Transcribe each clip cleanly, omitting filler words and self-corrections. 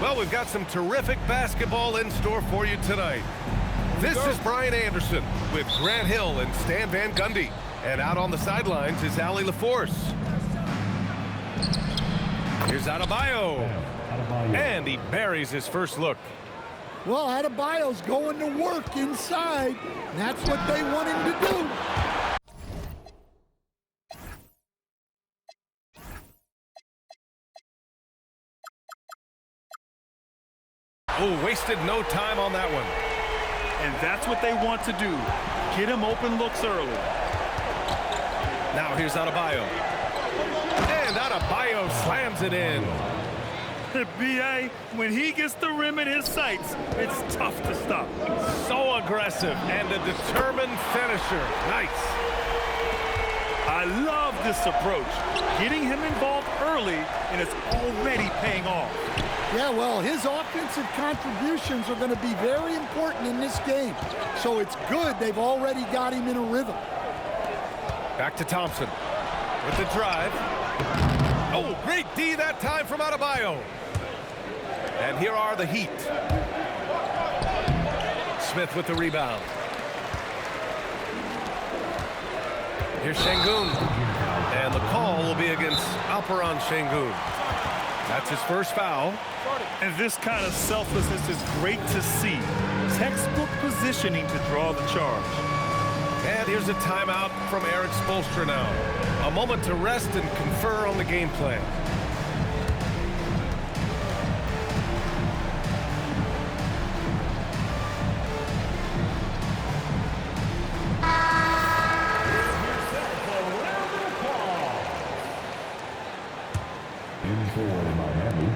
Well, we've got some terrific basketball in store for you tonight. This is Brian Anderson with Grant Hill and Stan Van Gundy. And out on the sidelines is Allie LaForce. Here's Adebayo. And he buries his first look. Well, Adebayo's going to work inside. That's what they want him to do. Oh, wasted no time on that one. And that's what they want to do. Get him open looks early. Now here's Adebayo. And Adebayo slams it in. B.A., when he gets the rim in his sights, it's tough to stop. So aggressive and a determined finisher. Nice. I love this approach. Getting him involved early, and it's already paying off. Yeah, well, his offensive contributions are going to be very important in this game. So it's good they've already got him in a rhythm. Back to Thompson with the drive. Oh, great D that time from Adebayo. And here are the Heat. Smith with the rebound. Here's Şengün. And the call will be against Alperen Şengün. That's his first foul. And this kind of selflessness is great to see. Textbook positioning to draw the charge. And here's a timeout from Eric Spoelstra now. A moment to rest and confer on the game plan. In for Miami,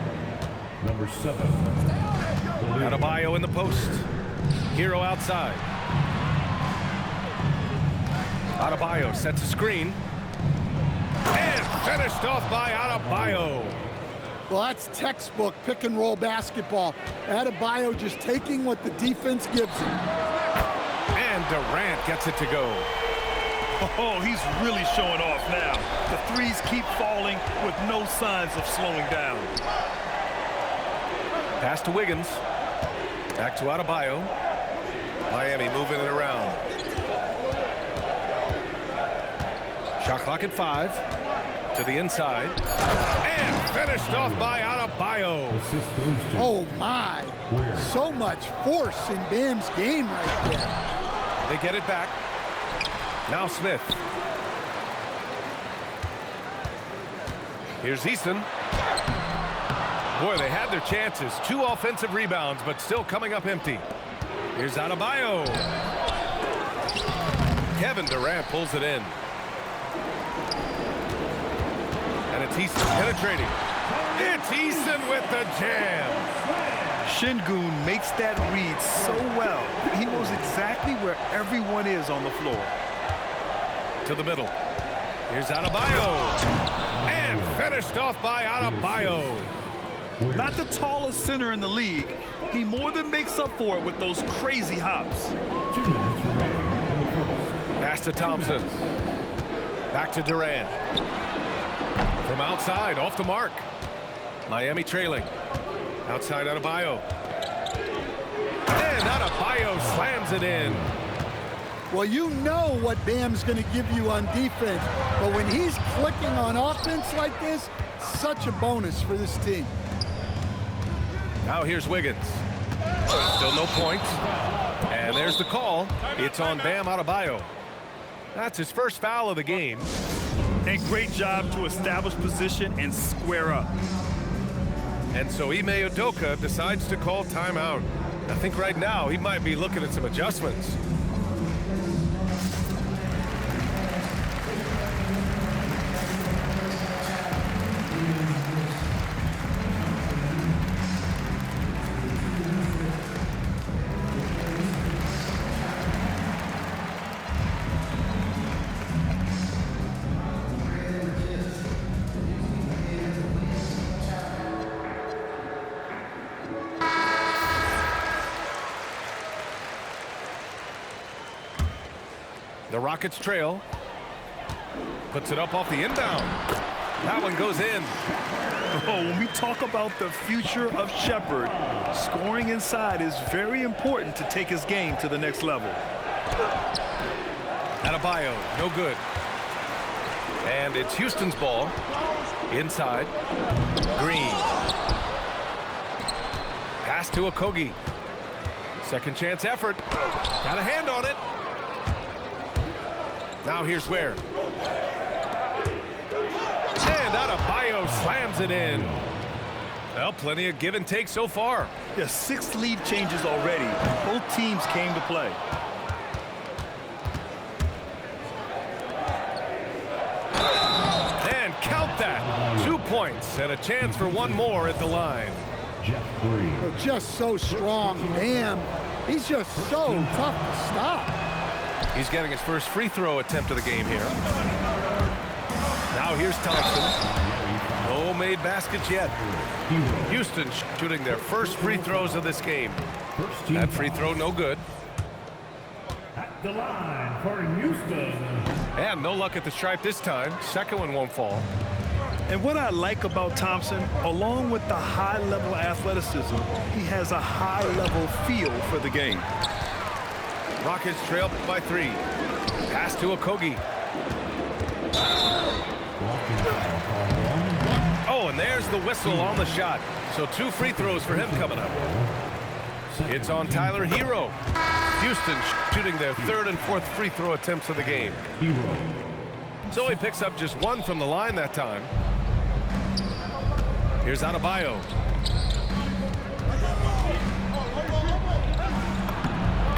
number 7. Adebayo in the post. Hero outside. Adebayo sets a screen. And finished off by Adebayo. Well, that's textbook pick-and-roll basketball. Adebayo just taking what the defense gives him. And Durant gets it to go. Oh, he's really showing off now. The threes keep falling with no signs of slowing down. Pass to Wiggins. Back to Adebayo. Miami moving it around. Shot clock at 5. To the inside. And finished off by Adebayo. Oh, my. So much force in Bam's game right there. They get it back. Now Smith. Here's Eason. Boy, they had their chances. 2 offensive rebounds, but still coming up empty. Here's Adebayo. Kevin Durant pulls it in. And it's Eason penetrating. It's Eason with the jam. Şengün makes that read so well. He knows exactly where everyone is on the floor. To the middle. Here's Adebayo. And finished off by Adebayo. Not the tallest center in the league. He more than makes up for it with those crazy hops. Pass to Thompson. Back to Durant. From outside, off the mark. Miami trailing. Outside Adebayo. And Adebayo slams it in. Well, you know what Bam's going to give you on defense, but when he's clicking on offense like this, such a bonus for this team. Now here's Wiggins. Still no points. And there's the call. It's on Bam Adebayo. That's his first foul of the game. And great job to establish position and square up. And so Ime Udoka decides to call timeout. I think right now he might be looking at some adjustments. The Rockets trail. Puts it up off the inbound. That one goes in. Oh, when we talk about the future of Shepherd, scoring inside is very important to take his game to the next level. Adebayo, no good. And it's Houston's ball. Inside. Green. Pass to Okogie. Second chance effort. Got a hand on it. Now here's Ware. And Adebayo slams it in. Well, plenty of give and take so far. Yeah, 6 lead changes already. Both teams came to play. And count that. 2 points and a chance for one more at the line. They're just so strong, man. He's just so tough to stop. He's getting his first free throw attempt of the game here. Now here's Thompson. No made baskets yet. Houston shooting their first free throws of this game. That free throw no good. At the line for Houston. And no luck at the stripe this time. Second one won't fall. And what I like about Thompson, along with the high-level athleticism, he has a high-level feel for the game. Rockets trail by 3. Pass to Okogie. Oh, and there's the whistle on the shot. So 2 free throws for him coming up. It's on Tyler Hero. Houston shooting their 3rd and 4th free throw attempts of the game. So he picks up just 1 from the line that time. Here's Adebayo.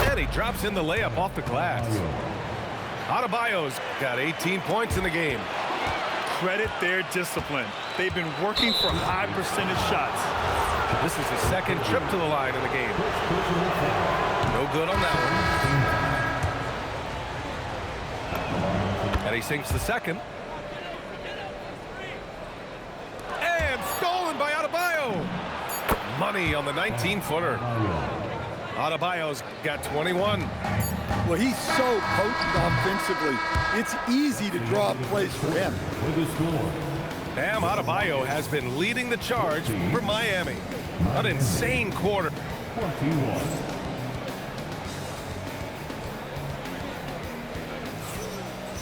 And he drops in the layup off the glass. Adebayo's got 18 points in the game. Credit their discipline. They've been working for high percentage shots. This is his 2nd trip to the line in the game. No good on that one. And he sinks the 2nd. And stolen by Adebayo. Money on the 19-footer. Adebayo's got 21. Well, he's so potent offensively. It's easy to draw plays for him. Bam Adebayo has been leading the charge for Miami. An insane quarter. 21.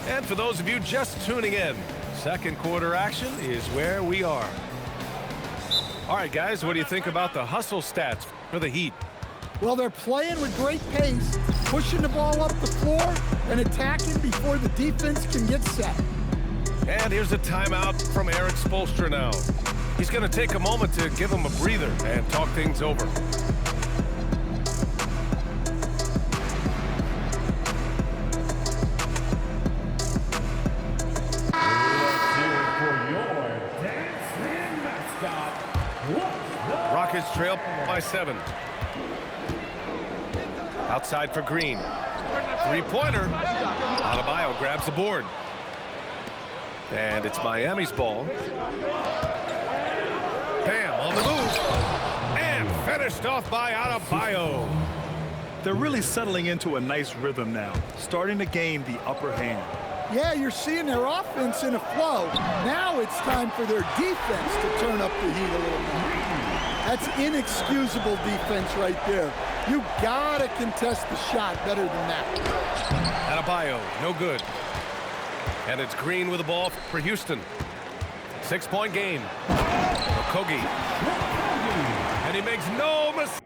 And for those of you just tuning in, 2nd quarter action is where we are. All right, guys, what do you think about the hustle stats for the Heat? Well, they're playing with great pace, pushing the ball up the floor and attacking before the defense can get set. And here's a timeout from Eric Spoelstra now. He's going to take a moment to give him a breather and talk things over. Rockets trail by 7. Outside for Green. 3-pointer. Adebayo grabs the board. And it's Miami's ball. Bam on the move. And finished off by Adebayo. They're really settling into a nice rhythm now, starting to gain the upper hand. Yeah, you're seeing their offense in a flow. Now it's time for their defense to turn up the heat a little bit. That's inexcusable defense right there. You gotta contest the shot better than that. Adebayo, no good. And it's Green with the ball for Houston. 6-point game. Okogie. And he makes no mistake.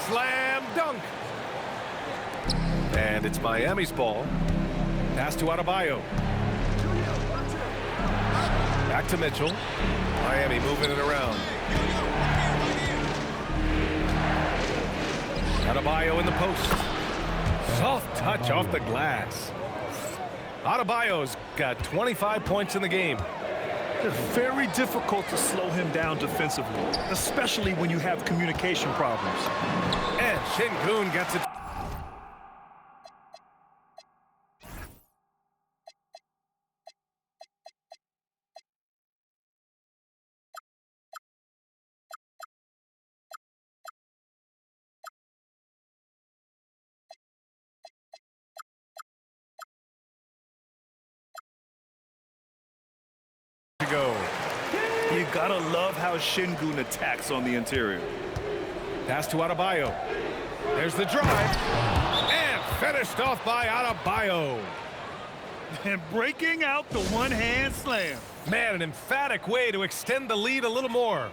Slam dunk. And it's Miami's ball. Pass to Adebayo. Back to Mitchell. Miami moving it around. Adebayo in the post. Soft touch off the glass. Adebayo's got 25 points in the game. It's very difficult to slow him down defensively, especially when you have communication problems. And Şengün gets it. Gotta love how Şengün attacks on the interior. Pass to Adebayo. There's the drive. And finished off by Adebayo. And breaking out the one-hand slam. Man, an emphatic way to extend the lead a little more.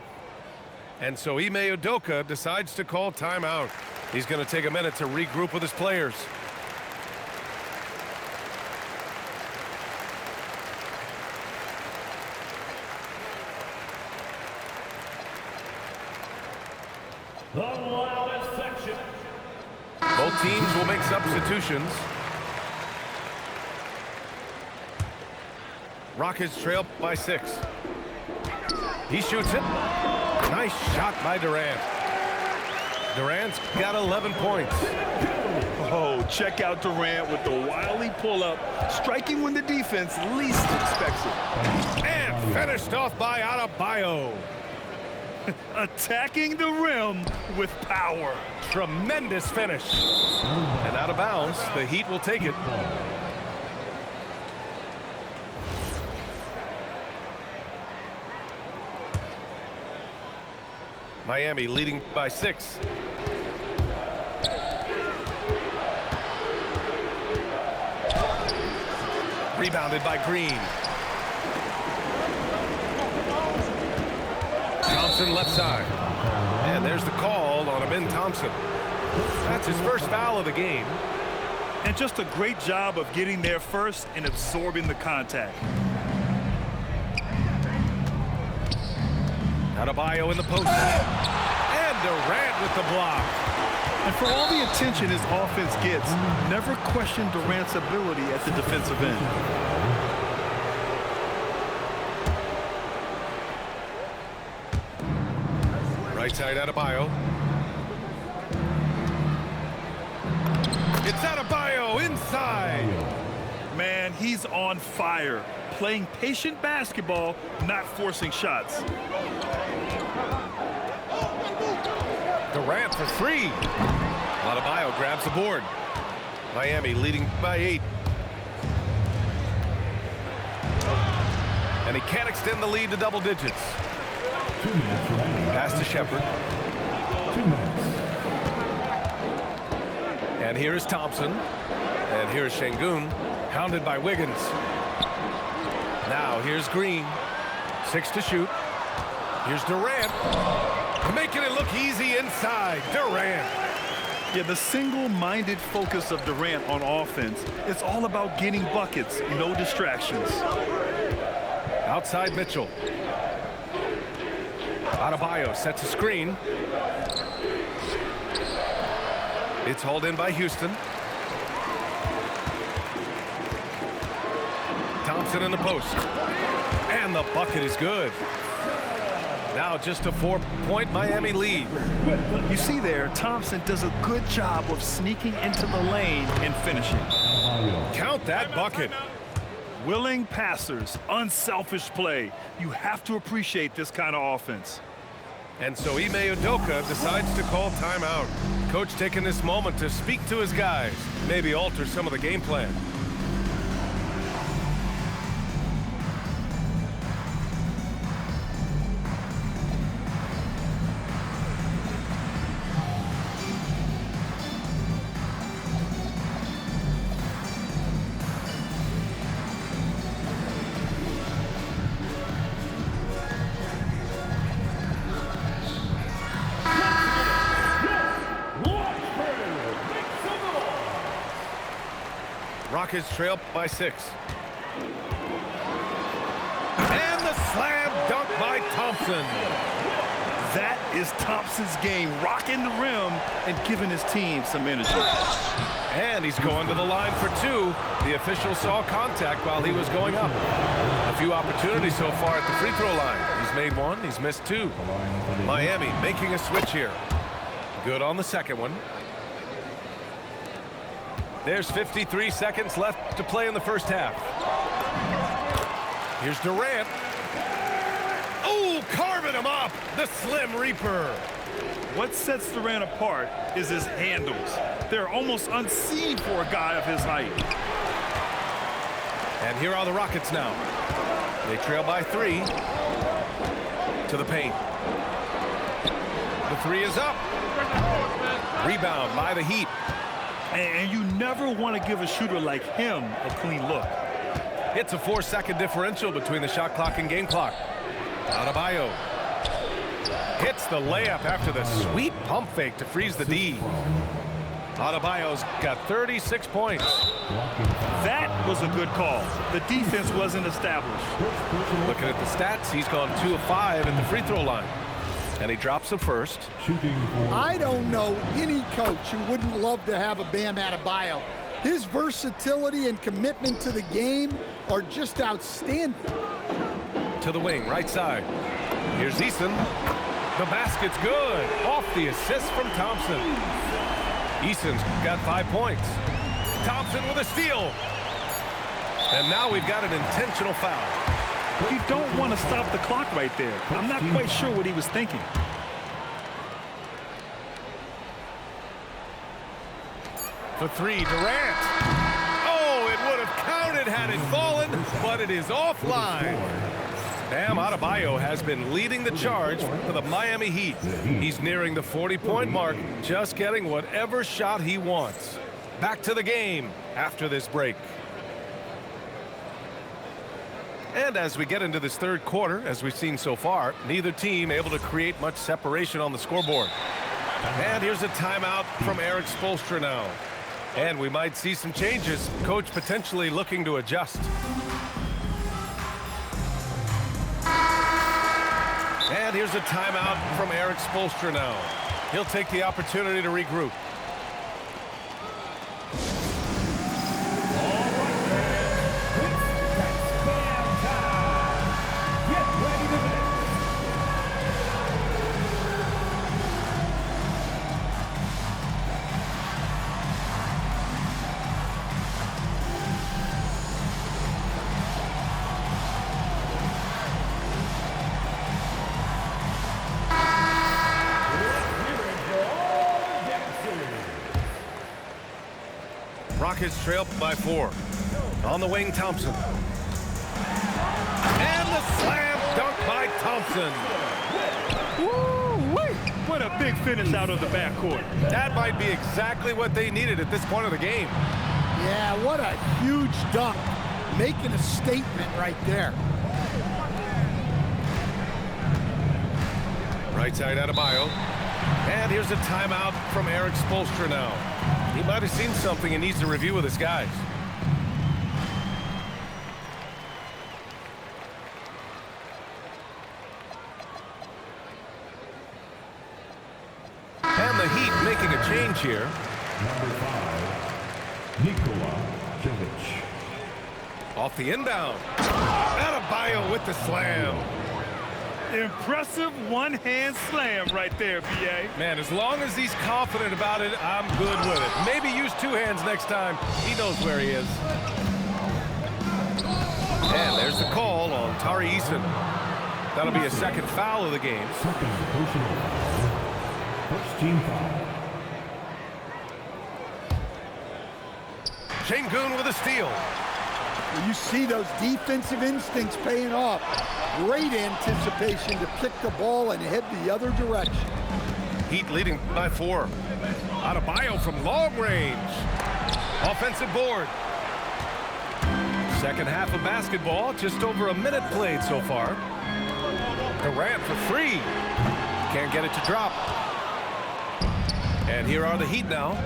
And so Ime Udoka decides to call timeout. He's going to take a minute to regroup with his players. The loudest section. Both teams will make substitutions. Rockets trail by 6. He shoots it. Nice shot by Durant. Durant's got 11 points. Oh, check out Durant with the wily pull-up, striking when the defense least expects it. And finished off by Adebayo. Attacking the rim with power. Tremendous finish. And out of bounds, the Heat will take it. Miami leading by 6. Rebounded by Green. Thompson left side. And there's the call on Amin Thompson. That's his first foul of the game. And just a great job of getting there first and absorbing the contact. Adebayo in the post. And Durant with the block. And for all the attention his offense gets, never question Durant's ability at the defensive end. Right side Adebayo. It's Adebayo inside. Man, he's on fire. Playing patient basketball, not forcing shots. Durant for 3. Adebayo grabs the board. Miami leading by 8. And he can't extend the lead to double digits. 2 minutes remaining. Pass to Shepard. 2 minutes. And here is Thompson. And here is Şengün, hounded by Wiggins. Now here's Green. 6 to shoot. Here's Durant. Making it look easy inside. Durant. Yeah, the single-minded focus of Durant on offense, it's all about getting buckets, no distractions. Outside Mitchell. Adebayo sets a screen. It's hauled in by Houston. Thompson in the post. And the bucket is good. Now just a 4-point Miami lead. You see there, Thompson does a good job of sneaking into the lane and finishing. Count that bucket. Willing passers, unselfish play. You have to appreciate this kind of offense. And so Ime Udoka decides to call timeout. Coach taking this moment to speak to his guys, maybe alter some of the game plan. Rockets trail by 6. And the slam dunk by Thompson. That is Thompson's game, rocking the rim and giving his team some energy. And he's going to the line for 2. The official saw contact while he was going up. A few opportunities so far at the free throw line. He's made 1, he's missed 2. Miami making a switch here. Good on the second one. There's 53 seconds left to play in the first half. Here's Durant. Oh, carving him up, the Slim Reaper. What sets Durant apart is his handles. They're almost unseen for a guy of his height. And here are the Rockets now. They trail by 3. to the paint. The three is up. Rebound by the Heat. And you never want to give a shooter like him a clean look. It's a 4-second differential between the shot clock and game clock. Adebayo hits the layup after the sweet pump fake to freeze the D. Adebayo's got 36 points. That was a good call. The defense wasn't established. Looking at the stats, he's gone 2 of 5 at the free throw line. And he drops the first. I don't know any coach who wouldn't love to have a Bam Adebayo. His versatility and commitment to the game are just outstanding. To the wing, right side. Here's Eason. The basket's good. Off the assist from Thompson. Eason's got 5 points. Thompson with a steal. And now we've got an intentional foul. You don't want to stop the clock right there. I'm not quite sure what he was thinking. For three, Durant. Oh, it would have counted had it fallen, but it is offline. Bam Adebayo has been leading the charge for the Miami Heat. He's nearing the 40-point mark, just getting whatever shot he wants. Back to the game after this break. And as we get into this third quarter, as we've seen so far, neither team able to create much separation on the scoreboard. And here's a timeout from Eric Spoelstra now. And we might see some changes. Coach potentially looking to adjust. And here's a timeout from Eric Spoelstra now. He'll take the opportunity to regroup. Rockets trail by 4. On the wing, Thompson. And the slam dunk by Thompson. Woo-wee! What a big finish out of the backcourt. That might be exactly what they needed at this point of the game. Yeah, what a huge dunk. Making a statement right there. Right side, Adebayo. And here's a timeout from Eric Spoelstra now. He might have seen something and needs to review with his guys. And the Heat making a change here. Number 5, Off the inbound. Adebayo with the slam. Impressive one-hand slam right there, B.A. Man, as long as he's confident about it, I'm good with it. Maybe use 2 hands next time. He knows where he is. And there's the call on Tari Eason. That'll be a second foul of the game. Second personal foul. First team foul. Şengün with a steal. You see those defensive instincts paying off. Great anticipation to pick the ball and head the other direction. Heat leading by 4. Adebayo from long range. Offensive board. Second half of basketball, just over a minute played so far. Durant for 3. Can't get it to drop. And here are the Heat now.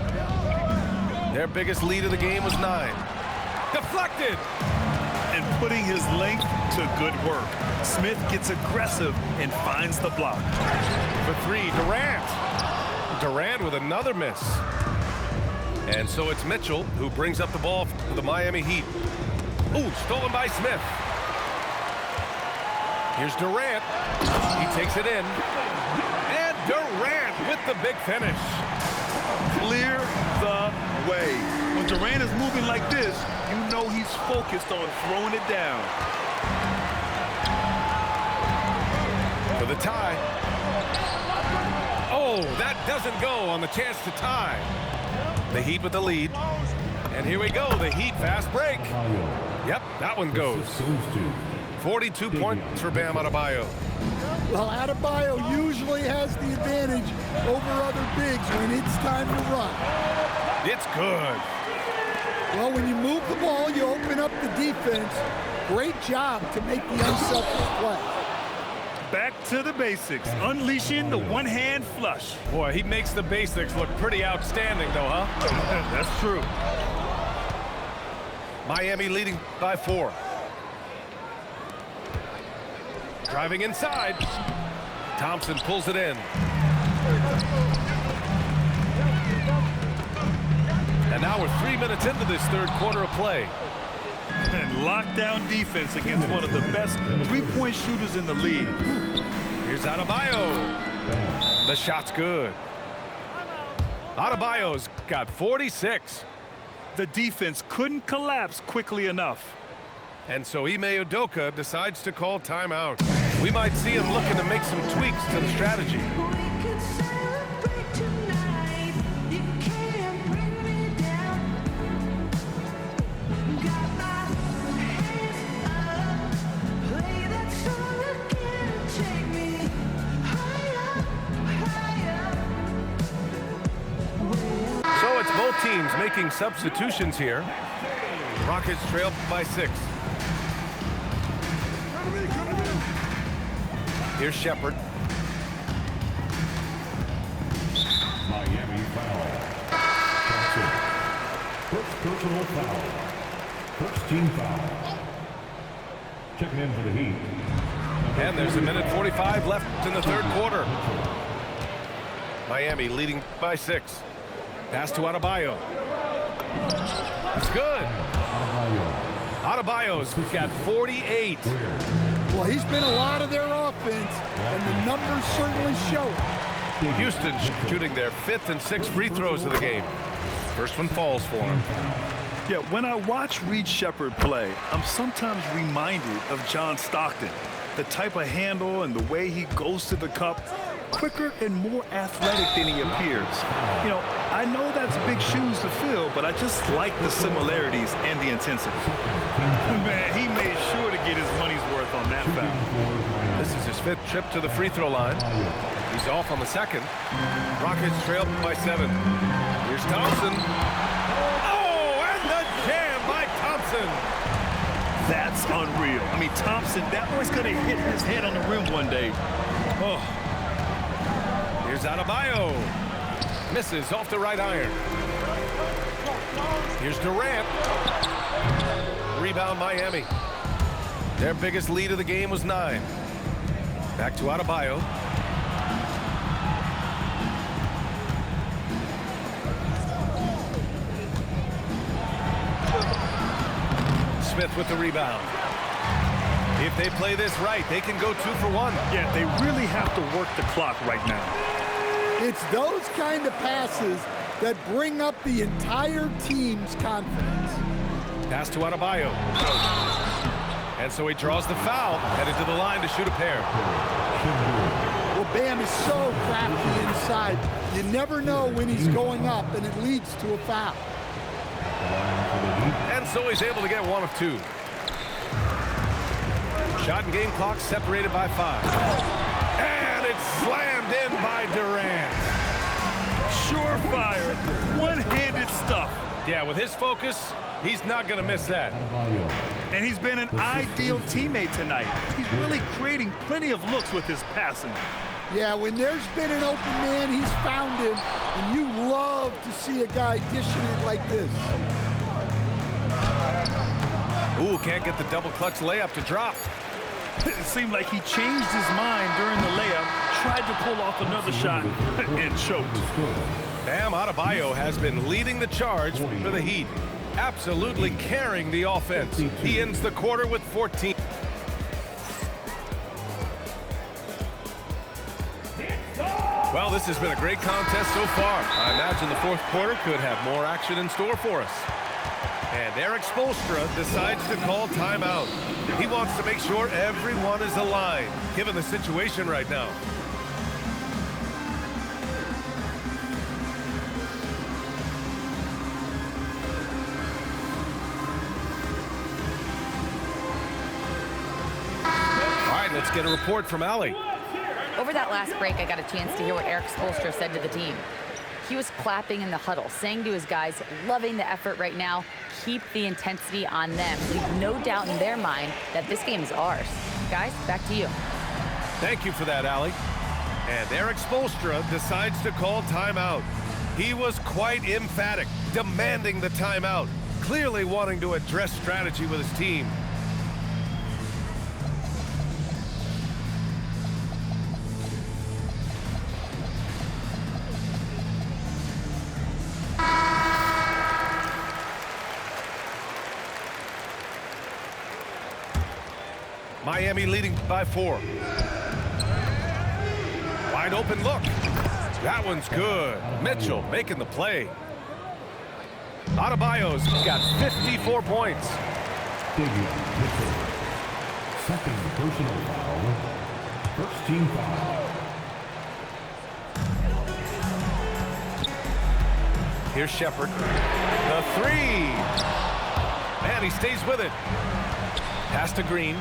Their biggest lead of the game was 9. Deflected. And putting his length to good work. Smith gets aggressive and finds the block. For 3, Durant. Durant with another miss. And so it's Mitchell who brings up the ball for the Miami Heat. Ooh, stolen by Smith. Here's Durant. He takes it in. And Durant with the big finish. Clear the way. When Durant is moving like this, you know he's focused on throwing it down. For the tie. Oh, that doesn't go on the chance to tie. The Heat with the lead. And here we go, the Heat fast break. Yep, that one goes. 42 points for Bam Adebayo. Well, Adebayo usually has the advantage over other bigs when it's time to run. It's good. Well, when you move the ball, you open up the defense. Great job to make the unselfish play. Back to the basics, unleashing the one-hand flush. Boy, he makes the basics look pretty outstanding, though, huh? That's true. Miami leading by 4. Driving inside. Thompson pulls it in. And now we're 3 minutes into this third quarter of play. And lockdown defense against one of the best three-point shooters in the league. Here's Adebayo. The shot's good. Adebayo's got 46. The defense couldn't collapse quickly enough. And so Ime Udoka decides to call timeout. We might see him looking to make some tweaks to the strategy. So it's both teams making substitutions here. Rockets trail by 6. Here's Shepherd. Miami foul. Thompson. First personal foul. First team foul. Checking in for the Heat. And there's a minute 45 left in the third quarter. Miami leading by 6. Pass to Adebayo. It's good. Adebayo's got 48. Well, he's been a lot of their offense, and the numbers certainly show it. Houston shooting their 5th and 6th free throws of the game. First one falls for him. Yeah, when I watch Reed Shepherd play, I'm sometimes reminded of John Stockton. The type of handle and the way he goes to the cup, quicker and more athletic than he appears. You know, I know that's big shoes to fill, but I just like the similarities and the intensity. Man, he made sure to get his money's worth on that foul. This is his 5th trip to the free throw line. He's off on the 2nd. Rockets trail by 7. Here's Thompson. Oh, and the jam by Thompson. That's unreal. I mean, Thompson, that boy's going to hit his head on the rim one day. Oh. Here's Adebayo. Misses off the right iron. Here's Durant. Rebound Miami. Their biggest lead of the game was 9. Back to Adebayo. Smith with the rebound. If they play this right, they can go 2 for 1. Yeah, they really have to work the clock right now. It's those kind of passes that bring up the entire team's confidence. Pass to Adebayo. And so he draws the foul, headed to the line to shoot a pair. Well, Bam is so crafty inside. You never know when he's going up, and it leads to a foul. And so he's able to get 1 of 2. Shot and game clock separated by 5. And it's slammed in by Durant. Surefire, one-handed stuff. Yeah, with his focus, he's not going to miss that. And he's been an ideal teammate tonight. He's really creating plenty of looks with his passing. Yeah, when there's been an open man, he's found him, and you love to see a guy dishing it like this. Ooh, can't get the double clutch layup to drop. It seemed like he changed his mind during the layup, tried to pull off another shot, and choked. Bam Adebayo has been leading the charge for the Heat, absolutely carrying the offense. He ends the quarter with 14. Well, this has been a great contest so far. I imagine the fourth quarter could have more action in store for us. And Eric Spoelstra decides to call timeout. He wants to make sure everyone is aligned, given the situation right now. All right, let's get a report from Allie. Over that last break, I got a chance to hear what Eric Spoelstra said to the team. He was clapping in the huddle, saying to his guys, loving the effort right now, keep the intensity on them. Leave no doubt in their mind that this game is ours. Guys, back to you. Thank you for that, Allie. And Eric Spoelstra decides to call timeout. He was quite emphatic, demanding the timeout, clearly wanting to address strategy with his team. Miami leading by 4. Wide open look. That one's good. Mitchell making the play. Adebayo's got 54 points. Mitchell. Second personal foul. First team foul. Here's Shepard. The 3. And he stays with it. Pass to Green.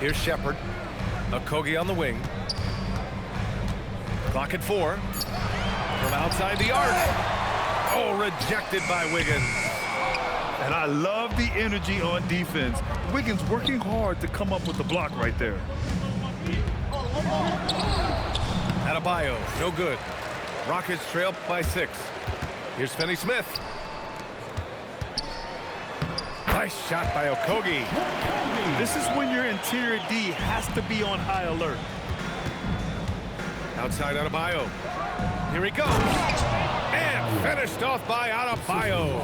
Here's Shepard. Okogie on the wing. Clock at 4. From outside the arc. Oh, rejected by Wiggins. And I love the energy on defense. Wiggins working hard to come up with the block right there. Adebayo, no good. Rockets trail by 6. Here's Finney-Smith. Nice shot by Okogie. This is when your interior D has to be on high alert. Outside Adebayo. Here he goes. And finished off by Adebayo.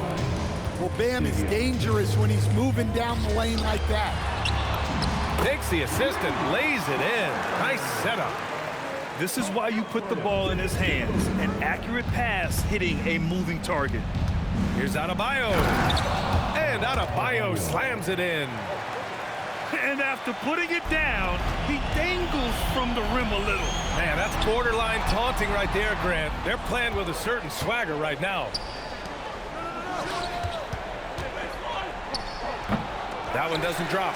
Well, Bam is dangerous when he's moving down the lane like that. Takes the assist and lays it in. Nice setup. This is why you put the ball in his hands. An accurate pass hitting a moving target. Here's Adebayo. And Adebayo slams it in. And after putting it down, he dangles from the rim a little. Man, that's borderline taunting right there, Grant. They're playing with a certain swagger right now. That one doesn't drop.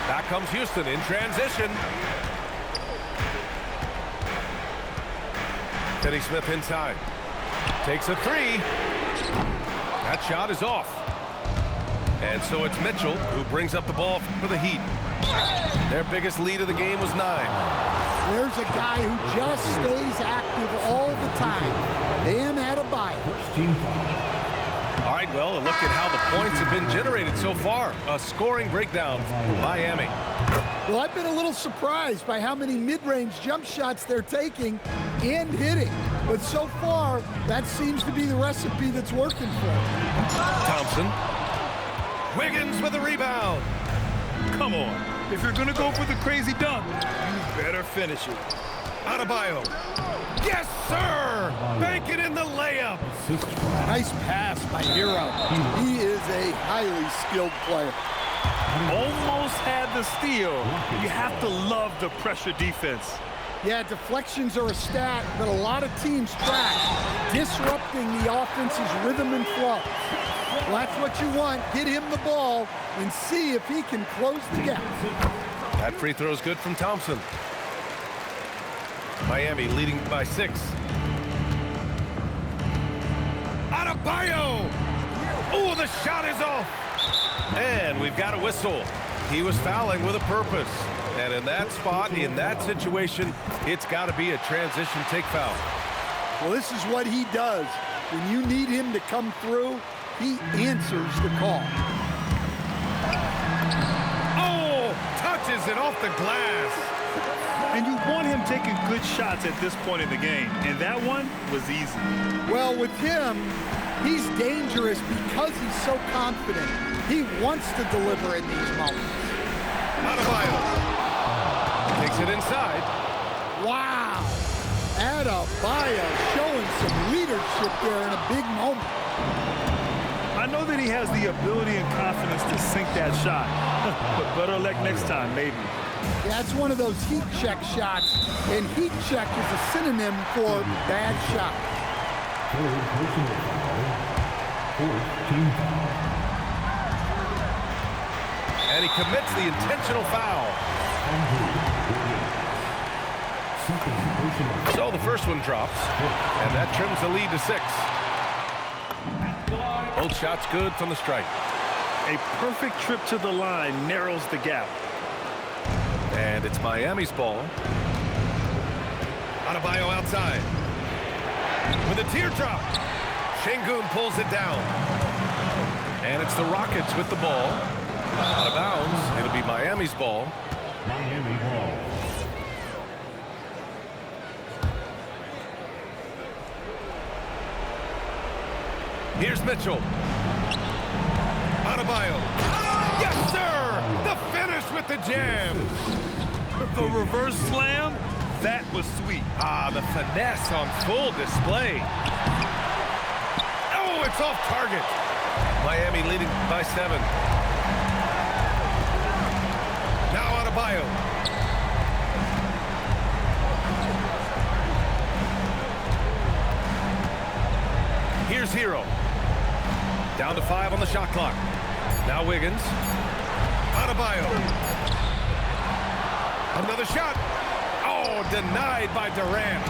Back comes Houston in transition. Finney-Smith inside. Takes a 3. That shot is off. And so it's Mitchell who brings up the ball for the Heat. Their biggest lead of the game was 9. There's a guy who just stays active all the time. Bam Adebayo. First team foul. All right, well, a look at how the points have been generated so far. A scoring breakdown for Miami. Well, I've been a little surprised by how many mid-range jump shots they're taking and hitting. But so far, that seems to be the recipe that's working for them. Thompson. Wiggins with a rebound. Come on. If you're going to go for the crazy dunk, you better finish it. Adebayo. Yes, sir! Bank it in the layup. Nice pass by Hero. He is a highly skilled player. Almost had the steal. You have to love the pressure defense. Yeah, deflections are a stat that a lot of teams track, disrupting the offense's rhythm and flow. Well, that's what you want. Get him the ball and see if he can close the gap. That free throw is good from Thompson. Miami leading by 6. Adebayo! Oh, the shot is off. And we've got a whistle. He was fouling with a purpose. And in that spot, in that situation, it's got to be a transition take foul. Well, this is what he does. When you need him to come through, he answers the call. Oh, touches it off the glass. And you want him taking good shots at this point in the game. And that one was easy. Well, with him, he's dangerous because he's so confident. He wants to deliver in these moments. Adebayo takes it inside. Wow. Adebayo showing some leadership there in a big moment. I know that he has the ability and confidence to sink that shot. But better luck next time, maybe. Yeah, it's one of those heat check shots, and heat check is a synonym for bad shot. Third personal foul. Fourth team foul. And he commits the intentional foul. Second personal. So the first one drops, and that trims the lead to 6. Both shots good from the strike. A perfect trip to the line narrows the gap. And it's Miami's ball. Adebayo outside. With a teardrop. Şengün pulls it down. And it's the Rockets with the ball. Out of bounds. It'll be Miami's ball. Miami ball. Here's Mitchell. Adebayo. Yes, sir! The finish with the jam. The reverse slam, that was sweet. Ah, the finesse on full display. Oh, it's off target. Miami leading by 7. Now Adebayo. Here's Hero. Down to 5 on the shot clock. Now Wiggins. Adebayo. Another shot. Oh, denied by Durant.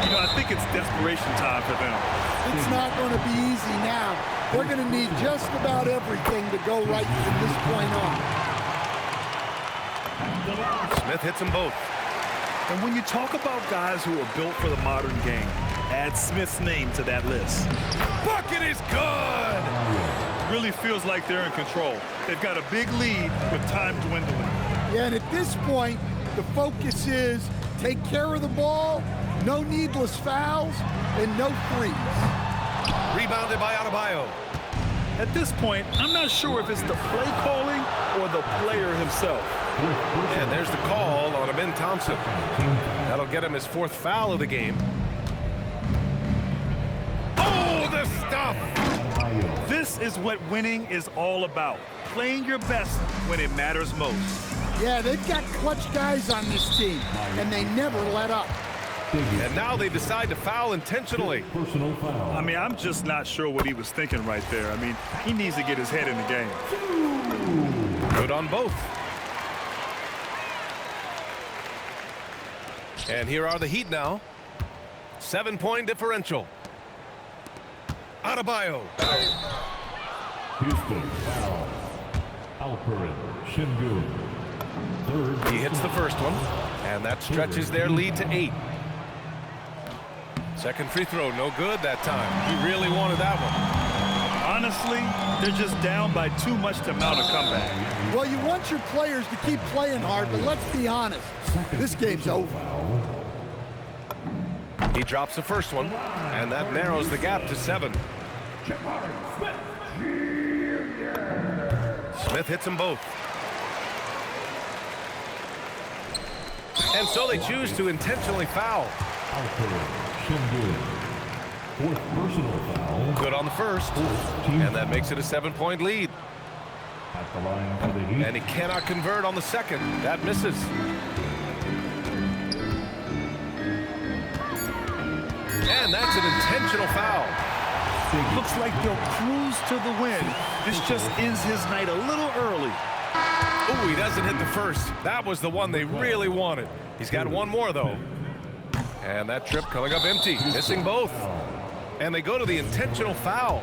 You know, I think it's desperation time for them. It's not going to be easy now. They're going to need just about everything to go right from this point on. Smith hits them both. And when you talk about guys who are built for the modern game, add Smith's name to that list. Bucket is good. Really feels like they're in control. They've got a big lead with time dwindling. Yeah, and at this point, the focus is take care of the ball, no needless fouls, and no threes. Rebounded by Adebayo. At this point, I'm not sure if it's the play calling or the player himself. And there's the call on Amin Thompson. That'll get him his 4th foul of the game. Oh, the stuff! This is what winning is all about. Playing your best when it matters most. Yeah, they've got clutch guys on this team, and they never let up. And now they decide to foul intentionally. Personal foul. I mean, I'm just not sure what he was thinking right there. I mean, he needs to get his head in the game. Good on both. And here are the Heat now. 7-point differential. Adebayo. Houston foul. Alperen Şengün. Third. He hits the first one, and that stretches their lead to 8. Second free throw, no good that time. He really wanted that one. Honestly, they're just down by too much to mount a comeback. Well, you want your players to keep playing hard, but let's be honest. This game's over. He drops the first one, and that narrows the gap to 7. Smith hits them both. And so they choose to intentionally foul. Alperen Şengün. 4th personal foul. Good on the first, and that makes it a 7-point lead. At the line for the Heat. And he cannot convert on the second. That misses. And that's an intentional foul. Looks like they'll cruise to the win. This just ends his night a little early. Oh, he doesn't hit the first. That was the one they really wanted. He's got one more, though. And that trip coming up empty, missing both. And they go to the intentional foul.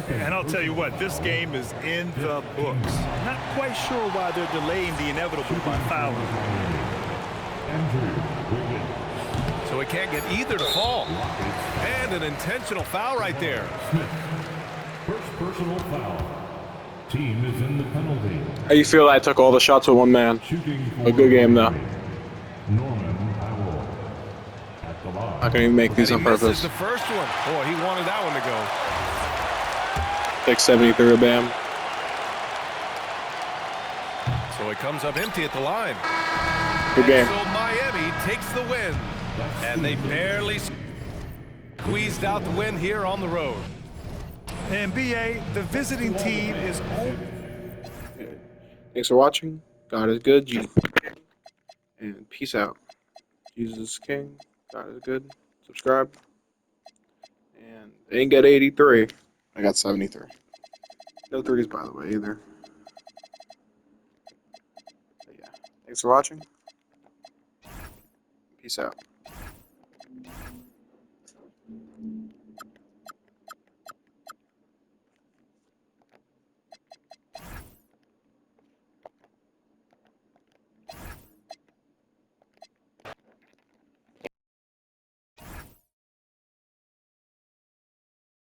And I'll tell you what, this game is in the books. Not quite sure why they're delaying the inevitable by fouling. So he can't get either to fall. And an intentional foul right there. First personal foul. Team is in the penalty. How you feel I took all the shots with one man? A good game, though. Norman Powell. At the line. I couldn't even make these on Misses purpose. the first one. Boy, he wanted that one to go. Take 73 bam. So he comes up empty at the line. Good game. So Miami takes the win. And they barely squeezed out the win here on the road. And BA, the visiting team is Thanks for watching. God is good. And peace out. Jesus is King. God is good. Subscribe. And they didn't get 83. I got 73. No threes, by the way, either. But yeah. Thanks for watching. Peace out.